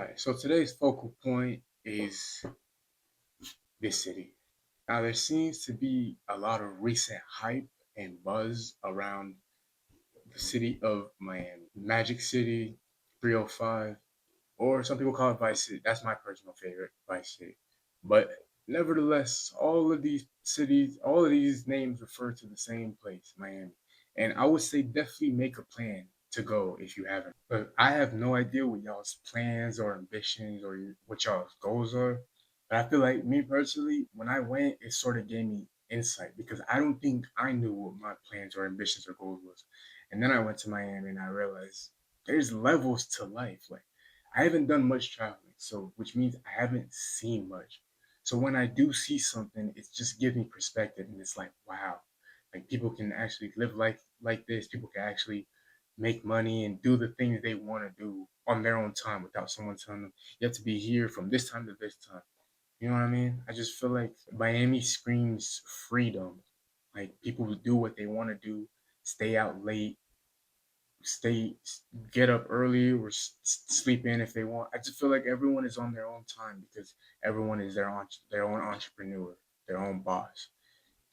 Alright, so today's focal point is this city. Now, there seems to be a lot of recent hype and buzz around the city of Miami. Magic City, 305, or some people call it Vice City. That's my personal favorite, Vice City. But nevertheless, all of these names refer to the same place, Miami. And I would say definitely make a plan to go if you haven't. But I have no idea what y'all's plans or ambitions or what y'all's goals are. But I feel like me personally, when I went, it sort of gave me insight because I don't think I knew what my plans or ambitions or goals was. And then I went to Miami and I realized there's levels to life. Like I haven't done much traveling, so which means I haven't seen much. So when I do see something, it's just gives me perspective, and it's like, wow, like people can actually live like this. People can actually make money and do the things they want to do on their own time without someone telling them you have to be here from this time to this time. You know what I mean? I just feel like Miami screams freedom. Like people do what they want to do, stay out late, stay get up early or sleep in if they want. I just feel like everyone is on their own time because everyone is their own entrepreneur, their own boss.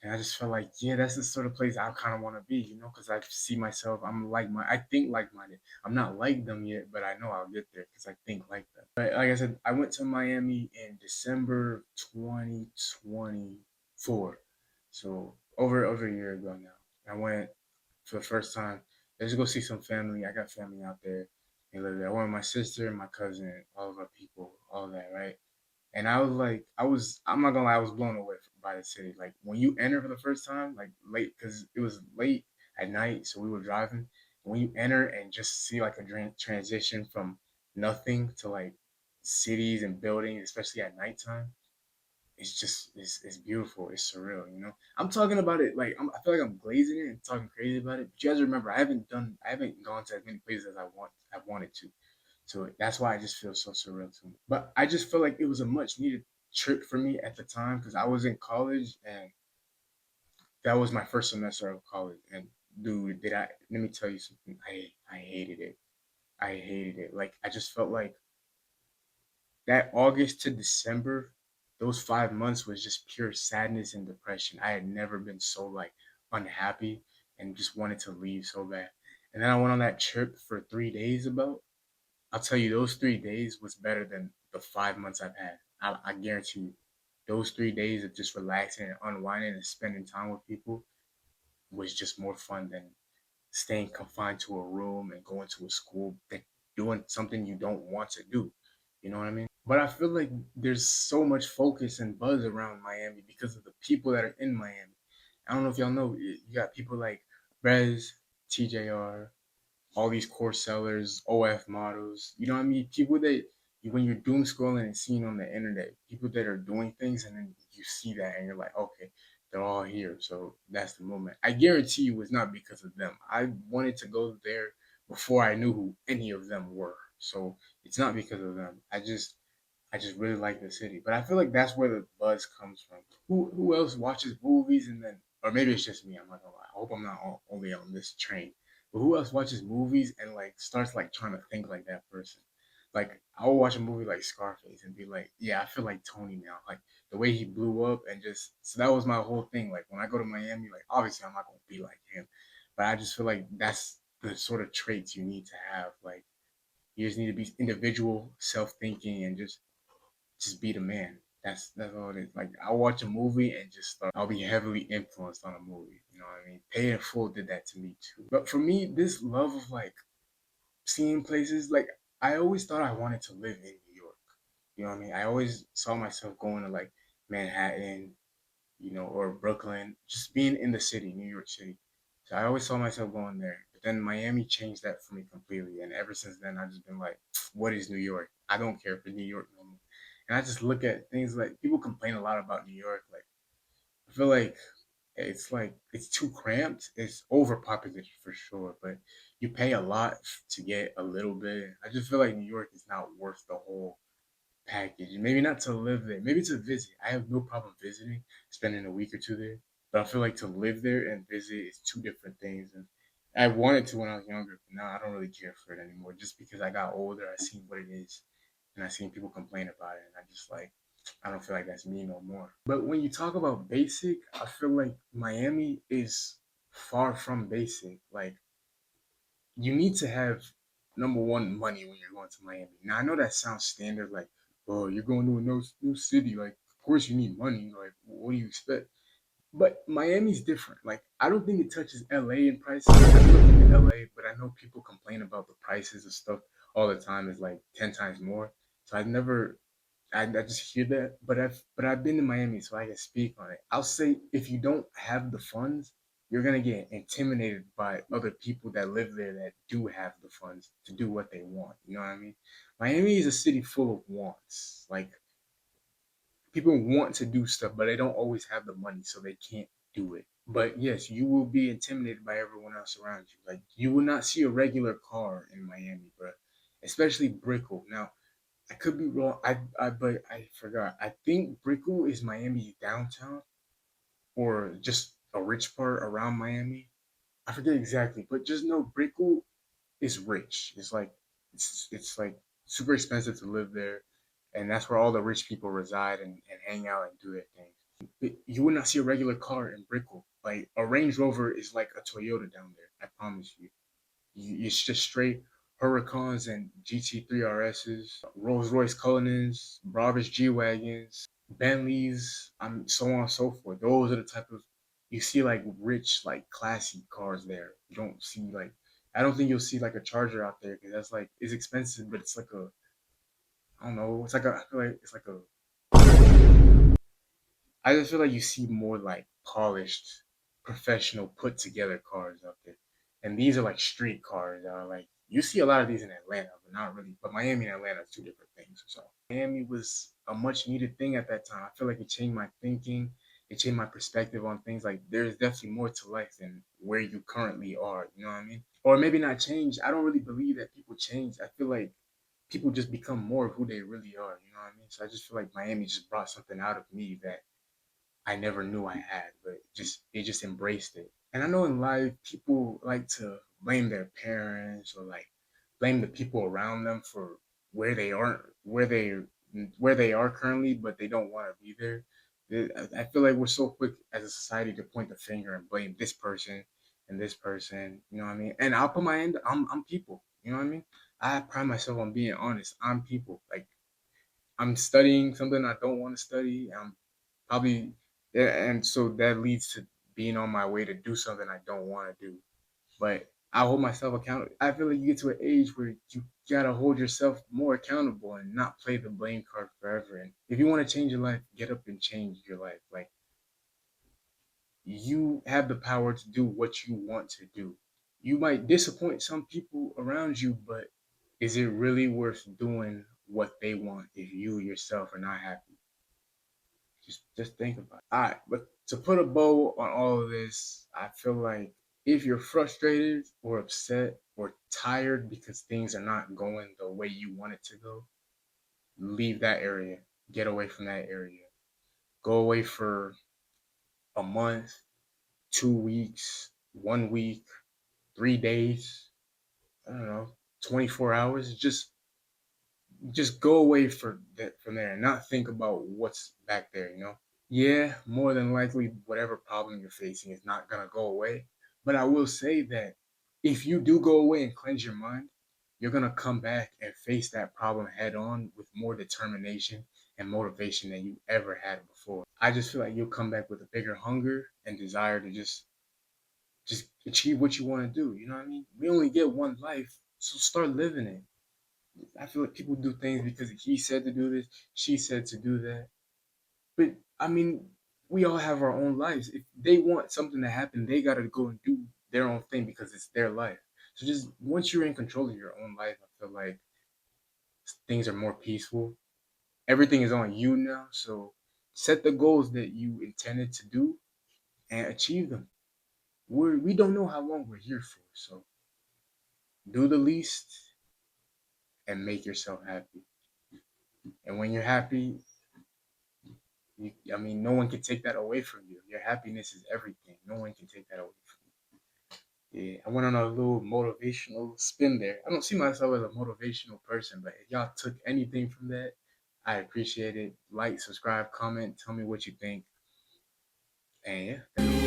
And I just feel like, yeah, that's the sort of place I kind of want to be, because I see myself, I think like minded. I'm not like them yet, but I know I'll get there because I think like them. But like I said, I went to Miami in December 2024. So over a year ago now. I went for the first time. Let's go see some family. I got family out there. They live there. I went with my sister, my cousin, all of our people, all that, right? And I was like, I'm not gonna lie, I was blown away by the city. Like when you enter for the first time, like late, because it was late at night, so we were driving. When you enter and just see like a transition from nothing to like cities and buildings, especially at nighttime, it's beautiful. It's surreal, you know. I'm talking about it like I feel like I'm glazing it and talking crazy about it. But you guys remember, I haven't gone to as many places as I've wanted to. So that's why I just feel so surreal to me. But I just feel like it was a much needed trip for me at the time because I was in college and that was my first semester of college. And dude, did I let me tell you something? I hated it. I hated it. Like I just felt like that August to December, those 5 months was just pure sadness and depression. I had never been so like unhappy and just wanted to leave so bad. And then I went on that trip for 3 days about. I'll tell you, those 3 days was better than the 5 months I've had. I guarantee you, those 3 days of just relaxing and unwinding and spending time with people was just more fun than staying confined to a room and going to a school that doing something you don't want to do. You know what I mean? But I feel like there's so much focus and buzz around Miami because of the people that are in Miami. I don't know if y'all know, you got people like Brez, TJR, all these course sellers, OF models. You know what I mean? People that when you're doom scrolling and seeing on the internet, people that are doing things, and then you see that and you're like, okay, they're all here. So that's the moment. I guarantee you it's not because of them. I wanted to go there before I knew who any of them were. So it's not because of them. I just really like the city. But I feel like that's where the buzz comes from. Who else watches movies and then or maybe it's just me, I'm not gonna lie. I hope I'm not only on this train. But who else watches movies and like starts like trying to think like that person? Like I'll watch a movie like Scarface and be like, yeah, I feel like Tony now. Like the way he blew up and just so that was my whole thing. Like when I go to Miami, like obviously I'm not gonna be like him, but I just feel like that's the sort of traits you need to have. Like you just need to be individual, self-thinking, and just be the man. That's all it is. Like I'll watch a movie and just start. I'll be heavily influenced on a movie. You know what I mean? Pay in Full did that to me too. But for me, this love of like seeing places, like I always thought I wanted to live in New York. You know what I mean? I always saw myself going to like Manhattan, or Brooklyn, just being in the city, New York City. So I always saw myself going there. But then Miami changed that for me completely. And ever since then, I've just been like, what is New York? I don't care for New York no more. And I just look at things like people complain a lot about New York. Like, I feel like it's too cramped. It's overpopulated for sure, but you pay a lot to get a little bit. I just feel like New York is not worth the whole package. Maybe not to live there, maybe to visit. I have no problem visiting, spending a week or two there. But I feel like to live there and visit is two different things. And I wanted to when I was younger, but now I don't really care for it anymore. Just because I got older, I seen what it is. and I seen people complain about it, and I just like, I don't feel like that's me no more. But when you talk about basic, I feel like Miami is far from basic. Like, you need to have, number one, money when you're going to Miami. Now I know that sounds standard, like, oh, you're going to a new city, like of course you need money. Like, what do you expect? But Miami's different. Like, I don't think it touches LA in prices. I've never been to LA, but I know people complain about the prices of stuff all the time. It's like 10 times more. So I've never, I just hear that. But I've been to Miami, so I can speak on it. I'll say if you don't have the funds, you're gonna get intimidated by other people that live there that do have the funds to do what they want. You know what I mean? Miami is a city full of wants. Like, people want to do stuff, but they don't always have the money, so they can't do it. But yes, you will be intimidated by everyone else around you. Like, you will not see a regular car in Miami, bro. Especially Brickell. Now, I could be wrong. But I forgot. I think Brickell is Miami's downtown, or just a rich part around Miami. I forget exactly, but just know Brickell is rich. It's like super expensive to live there, and that's where all the rich people reside and hang out and do their things. But you would not see a regular car in Brickell. Like, a Range Rover is like a Toyota down there. I promise you. It's just straight Huracans and GT3 RSs, Rolls Royce Cullinans, Brabus G wagons, Bentleys, so on and so forth. Those are the type of, you see like rich, like classy cars there. You don't see like, I don't think you'll see like a Charger out there because that's like, it's expensive, but it's like a, I don't know, it's like a, I feel like it's like a, I just feel like you see more like polished, professional, put together cars out there. And these are like street cars. Like, you see a lot of these in Atlanta, but not really. But Miami and Atlanta are two different things. So Miami was a much needed thing at that time. I feel like it changed my thinking. It changed my perspective on things. Like, there's definitely more to life than where you currently are. You know what I mean? Or maybe not change. I don't really believe that people change. I feel like people just become more of who they really are. You know what I mean? So I just feel like Miami just brought something out of me that I never knew I had, but just they just embraced it. And I know in life people like to blame their parents or like blame the people around them for where they aren't where they are currently, but they don't want to be there. I feel like we're so quick as a society to point the finger and blame this person and this person. You know what I mean? And I'll put my end. I'm people. You know what I mean? I pride myself on being honest. I'm people. Like, I'm studying something I don't want to study. I'm probably, yeah, and so that leads to being on my way to do something I don't want to do. But I hold myself accountable. I feel like you get to an age where you gotta hold yourself more accountable and not play the blame card forever. And if you want to change your life, get up and change your life. Like, you have the power to do what you want to do. You might disappoint some people around you, but is it really worth doing what they want if you yourself are not happy? Just think about it. All right, but to put a bow on all of this, I feel like if you're frustrated or upset or tired because things are not going the way you want it to go, leave that area. Get away from that area. Go away for a month, 2 weeks, 1 week, 3 days. I don't know, 24 hours. Just go away for that from there and not think about what's back there. Yeah, more than likely, whatever problem you're facing is not going to go away. But I will say that if you do go away and cleanse your mind, you're going to come back and face that problem head on with more determination and motivation than you ever had before. I just feel like you'll come back with a bigger hunger and desire to just achieve what you want to do. You know what I mean? We only get one life, so start living it. I feel like people do things because he said to do this, she said to do that. But I mean, we all have our own lives. If they want something to happen, they gotta go and do their own thing because it's their life. So just once you're in control of your own life, I feel like things are more peaceful. Everything is on you now. So set the goals that you intended to do and achieve them. We don't know how long we're here for. So do the least and make yourself happy. And when you're happy, I mean, no one can take that away from you. Your happiness is everything. No one can take that away from you. Yeah, I went on a little motivational spin there. I don't see myself as a motivational person, but if y'all took anything from that, I appreciate it. Like, subscribe, comment, tell me what you think. And yeah,